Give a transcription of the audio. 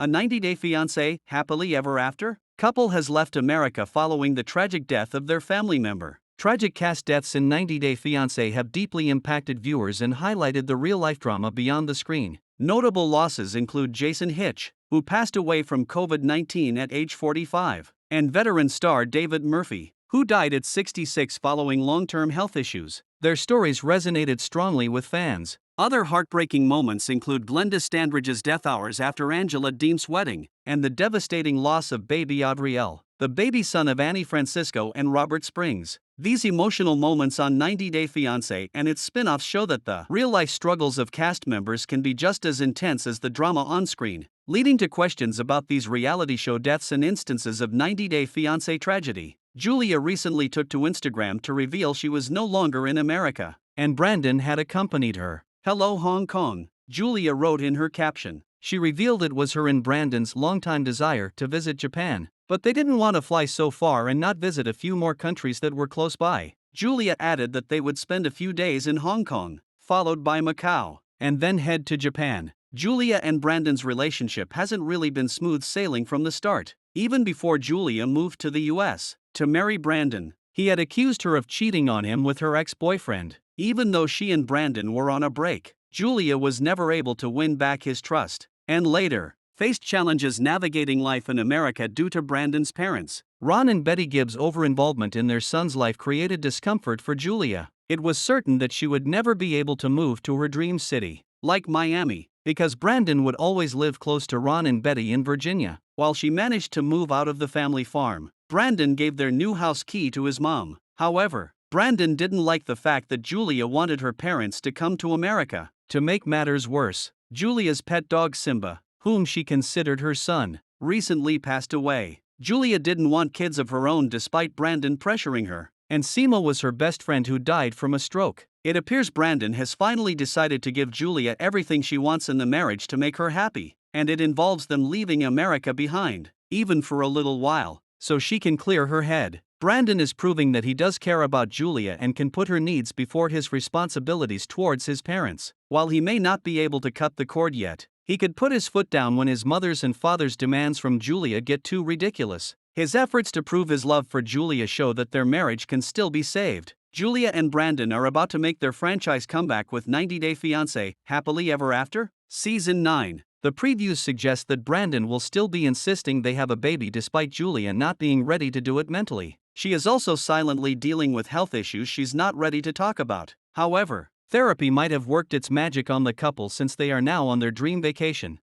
A 90-Day Fiance, Happily Ever After? Couple has left America following the tragic death of their family member. Tragic cast deaths in 90-Day Fiance have deeply impacted viewers and highlighted the real-life drama beyond the screen. Notable losses include Jason Hitch, who passed away from COVID-19 at age 45, and veteran star David Murphy, who died at 66 following long-term health issues. Their stories resonated strongly with fans. Other heartbreaking moments include Glenda Standridge's death hours after Angela Deem's wedding, and the devastating loss of baby Adriel, the baby son of Annie Francisco and Robert Springs. These emotional moments on 90-Day Fiancé and its spin-offs show that the real-life struggles of cast members can be just as intense as the drama on screen, leading to questions about these reality show deaths and instances of 90-Day Fiancé tragedy. Julia recently took to Instagram to reveal she was no longer in America, and Brandon had accompanied her. "Hello Hong Kong," Julia wrote in her caption. She revealed it was her and Brandon's longtime desire to visit Japan, but they didn't want to fly so far and not visit a few more countries that were close by. Julia added that they would spend a few days in Hong Kong, followed by Macau, and then head to Japan. Julia and Brandon's relationship hasn't really been smooth sailing from the start. Even before Julia moved to the US to marry Brandon, he had accused her of cheating on him with her ex-boyfriend. Even though she and Brandon were on a break, Julia was never able to win back his trust, and later faced challenges navigating life in America due to Brandon's parents. Ron and Betty Gibbs' over-involvement in their son's life created discomfort for Julia. It was certain that she would never be able to move to her dream city, like Miami, because Brandon would always live close to Ron and Betty in Virginia. While she managed to move out of the family farm, Brandon gave their new house key to his mom. However, Brandon didn't like the fact that Julia wanted her parents to come to America. To make matters worse, Julia's pet dog Simba, whom she considered her son, recently passed away. Julia didn't want kids of her own despite Brandon pressuring her, and Sima was her best friend who died from a stroke. It appears Brandon has finally decided to give Julia everything she wants in the marriage to make her happy, and it involves them leaving America behind, even for a little while, so she can clear her head. Brandon is proving that he does care about Julia and can put her needs before his responsibilities towards his parents. While he may not be able to cut the cord yet, he could put his foot down when his mother's and father's demands from Julia get too ridiculous. His efforts to prove his love for Julia show that their marriage can still be saved. Julia and Brandon are about to make their franchise comeback with 90-Day Fiancé, Happily Ever After? Season 9. The previews suggest that Brandon will still be insisting they have a baby despite Julia not being ready to do it mentally. She is also silently dealing with health issues she's not ready to talk about. However, therapy might have worked its magic on the couple since they are now on their dream vacation.